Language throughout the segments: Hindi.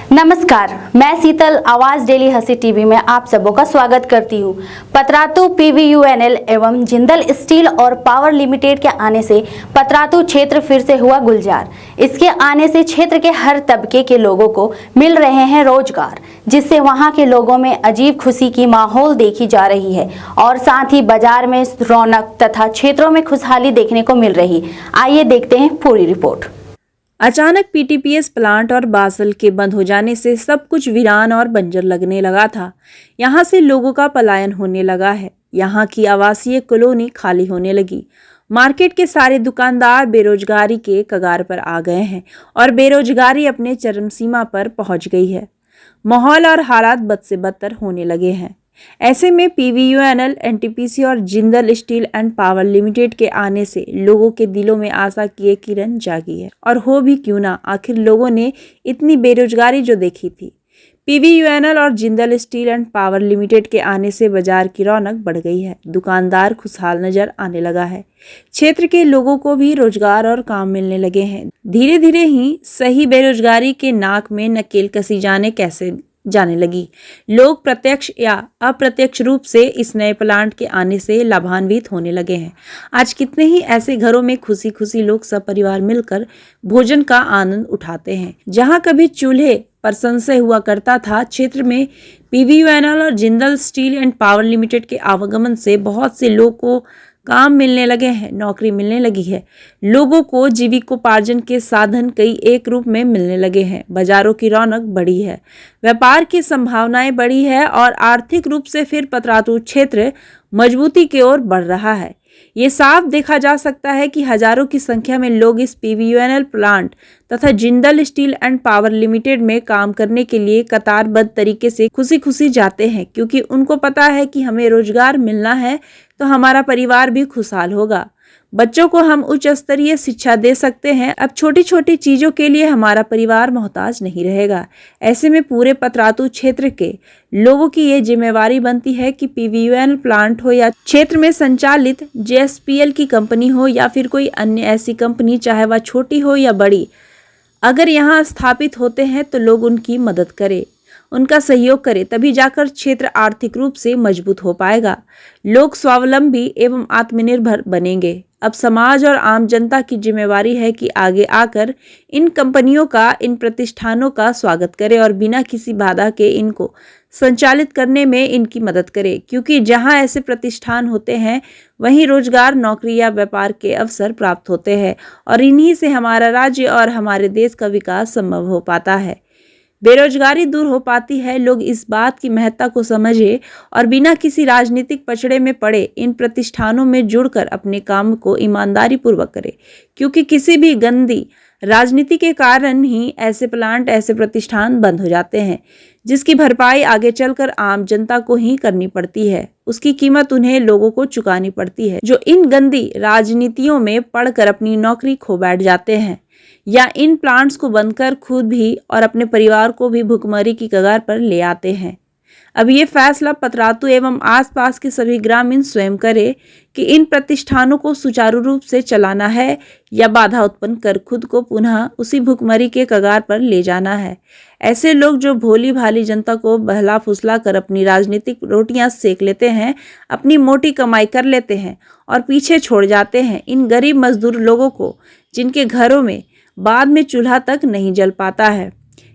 नमस्कार, मैं शीतल आवाज डेली हंसी टीवी में आप सबों का स्वागत करती हूँ। पतरातू पीवीयूएनएल एवं जिंदल स्टील और पावर लिमिटेड के आने से पतरातू क्षेत्र फिर से हुआ गुलजार। इसके आने से क्षेत्र के हर तबके के लोगों को मिल रहे हैं रोजगार, जिससे वहां के लोगों में अजीब खुशी की माहौल देखी जा रही है और साथ ही बाजार में रौनक तथा क्षेत्रों में खुशहाली देखने को मिल रही। आइए देखते हैं पूरी रिपोर्ट। अचानक पीटीपीएस प्लांट और बासल के बंद हो जाने से सब कुछ वीरान और बंजर लगने लगा था। यहां से लोगों का पलायन होने लगा है। यहां की आवासीय कॉलोनी खाली होने लगी। मार्केट के सारे दुकानदार बेरोजगारी के कगार पर आ गए हैं और बेरोजगारी अपने चरम सीमा पर पहुंच गई है। माहौल और हालात बद से बदतर होने लगे हैं। ऐसे में पीवीयूएनएल, एनटीपीसी और Jindal steel and power limited के आने से लोगों के दिलों में आशा की एक किरण जागी है। और हो भी क्यों ना, आखिर लोगों ने इतनी बेरोजगारी जो देखी थी। पीवीयूएनएल और Jindal steel and power limited के आने से बाजार की रौनक बढ़ गई है। दुकानदार खुशहाल नजर आने लगा है। क्षेत्र के लोगों को भी रोजगार और काम मिलने लगे हैं। धीरे धीरे ही सही बेरोजगारी के नाक में नकेल कसी जाने लगी। लोग प्रत्यक्ष या अप्रत्यक्ष रूप से इस नए प्लांट के आने से लाभान्वित होने लगे हैं। आज कितने ही ऐसे घरों में खुशी खुशी लोग सपरिवार मिलकर भोजन का आनंद उठाते हैं। जहां कभी चूल्हे पर संशय हुआ करता था, क्षेत्र में पीवीयूएनएल और Jindal steel and power limited के आवागमन से बहुत से लोगों को काम मिलने लगे हैं, नौकरी मिलने लगी है। लोगों को जीविकोपार्जन के साधन कई एक रूप में मिलने लगे हैं। बाजारों की रौनक बढ़ी है, व्यापार की संभावनाएं बढ़ी है और आर्थिक रूप से फिर पतरातू क्षेत्र मजबूती की ओर बढ़ रहा है। ये साफ देखा जा सकता है कि हजारों की संख्या में लोग इस पीवीयूएनएल प्लांट तथा Jindal steel and power limited में काम करने के लिए कतारबद्ध तरीके से खुशी खुशी जाते हैं, क्योंकि उनको पता है कि हमें रोजगार मिलना है तो हमारा परिवार भी खुशहाल होगा। बच्चों को हम उच्च स्तरीय शिक्षा दे सकते हैं। अब छोटी छोटी चीजों के लिए हमारा परिवार मोहताज नहीं रहेगा। ऐसे में पूरे पतरातू क्षेत्र के लोगों की ये जिम्मेवारी बनती है कि पीवीयूएनएल प्लांट हो या क्षेत्र में संचालित जेएसपीएल की कंपनी हो या फिर कोई अन्य ऐसी कंपनी, चाहे वह छोटी हो या बड़ी, अगर यहाँ स्थापित होते हैं तो लोग उनकी मदद करें, उनका सहयोग करें, तभी जाकर क्षेत्र आर्थिक रूप से मजबूत हो पाएगा। लोग स्वावलंबी एवं आत्मनिर्भर बनेंगे। अब समाज और आम जनता की जिम्मेवारी है कि आगे आकर इन कंपनियों का, इन प्रतिष्ठानों का स्वागत करें और बिना किसी बाधा के इनको संचालित करने में इनकी मदद करें, क्योंकि जहां ऐसे प्रतिष्ठान होते हैं वहीं रोजगार, नौकरी या व्यापार के अवसर प्राप्त होते हैं और इन्हीं से हमारा राज्य और हमारे देश का विकास संभव हो पाता है, बेरोजगारी दूर हो पाती है। लोग इस बात की महत्ता को समझे और बिना किसी राजनीतिक पचड़े में पड़े इन प्रतिष्ठानों में जुड़कर अपने काम को ईमानदारी पूर्वक करें, क्योंकि किसी भी गंदी राजनीति के कारण ही ऐसे प्लांट, ऐसे प्रतिष्ठान बंद हो जाते हैं, जिसकी भरपाई आगे चलकर आम जनता को ही करनी पड़ती है। उसकी कीमत उन्हें लोगों को चुकानी पड़ती है, जो इन गंदी राजनीतियों में पड़कर अपनी नौकरी खो बैठ जाते हैं या इन प्लांट्स को बंद कर खुद भी और अपने परिवार को भी भुखमरी की कगार पर ले आते हैं। अब ये फैसला पतरातू एवं आसपास के सभी ग्रामीण स्वयं करे कि इन प्रतिष्ठानों को सुचारू रूप से चलाना है या बाधा उत्पन्न कर खुद को पुनः उसी भुखमरी के कगार पर ले जाना है। ऐसे लोग जो भोली भाली जनता को बहला फुसला कर अपनी राजनीतिक रोटियां सेक लेते हैं, अपनी मोटी कमाई कर लेते हैं और पीछे छोड़ जाते हैं इन गरीब मजदूर लोगों को, जिनके घरों में बाद में चूल्हा तक नहीं जल पाता है।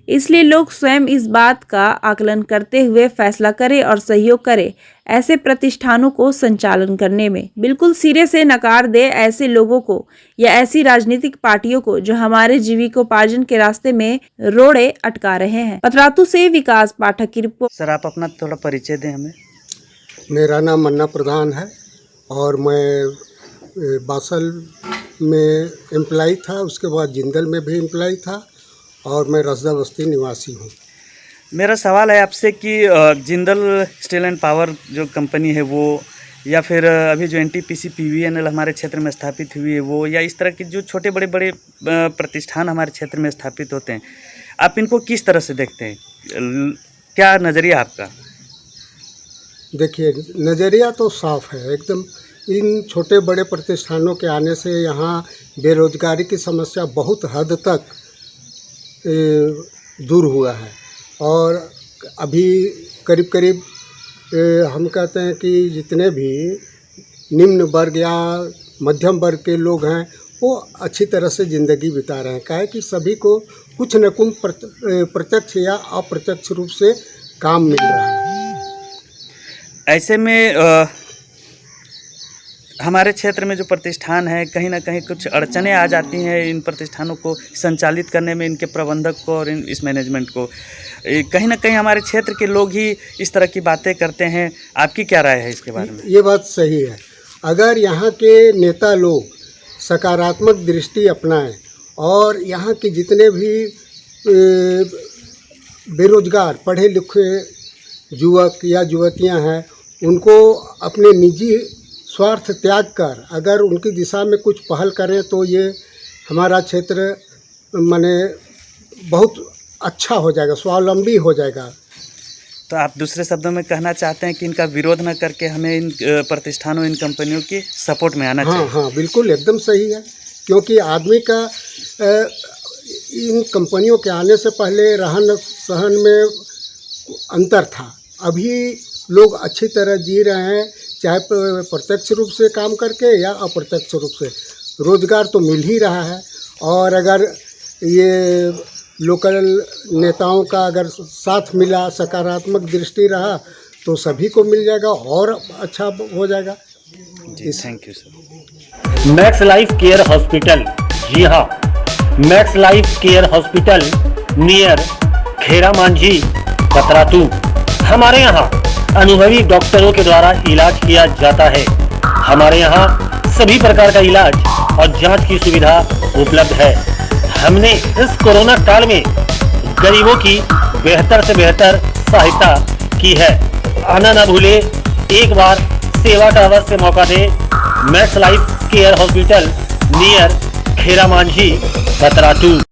इसलिए लोग स्वयं इस बात का आकलन करते हुए फैसला करें और सहयोग करें ऐसे प्रतिष्ठानों को संचालन करने में। बिल्कुल सिरे से नकार दे ऐसे लोगों को या ऐसी राजनीतिक पार्टियों को जो हमारे जीविकोपार्जन के रास्ते में रोड़े अटका रहे हैं। पतरातू से विकास पाठक की रिपोर्ट। सर, आप अपना थोड़ा परिचय दें हमें। मेरा नाम मन्ना प्रधान है और मैं बासल में एम्प्लॉय था, उसके बाद जिंदल में भी एम्प्लॉय था और मैं रसदा बस्ती निवासी हूँ। मेरा सवाल है आपसे कि जिंदल स्टील एंड पावर जो कंपनी है वो, या फिर अभी जो एनटीपीसी पीवीएनएल हमारे क्षेत्र में स्थापित हुई है वो, या इस तरह के जो छोटे बड़े प्रतिष्ठान हमारे क्षेत्र में स्थापित होते हैं, आप इनको किस तरह से देखते हैं? क्या नज़रिया आपका? देखिए, नज़रिया तो साफ है एकदम। इन छोटे बड़े प्रतिष्ठानों के आने से यहाँ बेरोजगारी की समस्या बहुत हद तक दूर हुआ है। और अभी करीब करीब हम कहते हैं कि जितने भी निम्न वर्ग या मध्यम वर्ग के लोग हैं वो अच्छी तरह से ज़िंदगी बिता रहे हैं। काहे कि सभी को कुछ न कुछ प्रत्यक्ष या अप्रत्यक्ष रूप से काम मिल रहा है। ऐसे में हमारे क्षेत्र में जो प्रतिष्ठान है कहीं ना कहीं कुछ अड़चनें आ जाती हैं इन प्रतिष्ठानों को संचालित करने में, इनके प्रबंधक को और इस मैनेजमेंट को। कहीं ना कहीं हमारे क्षेत्र के लोग ही इस तरह की बातें करते हैं। आपकी क्या राय है इसके बारे में? ये बात सही है। अगर यहाँ के नेता लोग सकारात्मक दृष्टि अपनाएं और यहाँ के जितने भी बेरोजगार पढ़े लिखे युवक या युवतियाँ हैं उनको अपने निजी स्वार्थ त्याग कर अगर उनकी दिशा में कुछ पहल करें तो ये हमारा क्षेत्र माने बहुत अच्छा हो जाएगा, स्वावलंबी हो जाएगा। तो आप दूसरे शब्दों में कहना चाहते हैं कि इनका विरोध न करके हमें इन प्रतिष्ठानों, इन कंपनियों की सपोर्ट में आना चाहिए? हाँ, बिल्कुल एकदम सही है। क्योंकि आदमी का इन कंपनियों के आने से पहले रहन सहन में अंतर था। अभी लोग अच्छी तरह जी रहे हैं, चाहे प्रत्यक्ष रूप से काम करके या अप्रत्यक्ष रूप से। रोजगार तो मिल ही रहा है और अगर ये लोकल नेताओं का अगर साथ मिला, सकारात्मक दृष्टि रहा तो सभी को मिल जाएगा और अच्छा हो जाएगा। जी, thank you sir. Max Life Care hospital, जी हाँ, Max Life Care hospital near Khera Manjhi Patratu. हमारे यहाँ अनुभवी डॉक्टरों के द्वारा इलाज किया जाता है। हमारे यहाँ सभी प्रकार का इलाज और जांच की सुविधा उपलब्ध है। हमने इस कोरोना काल में गरीबों की बेहतर से बेहतर सहायता की है। आना ना भूले, एक बार सेवा का अवश्य मौका दे। Max Life Care hospital near Khera Manjhi Patratu.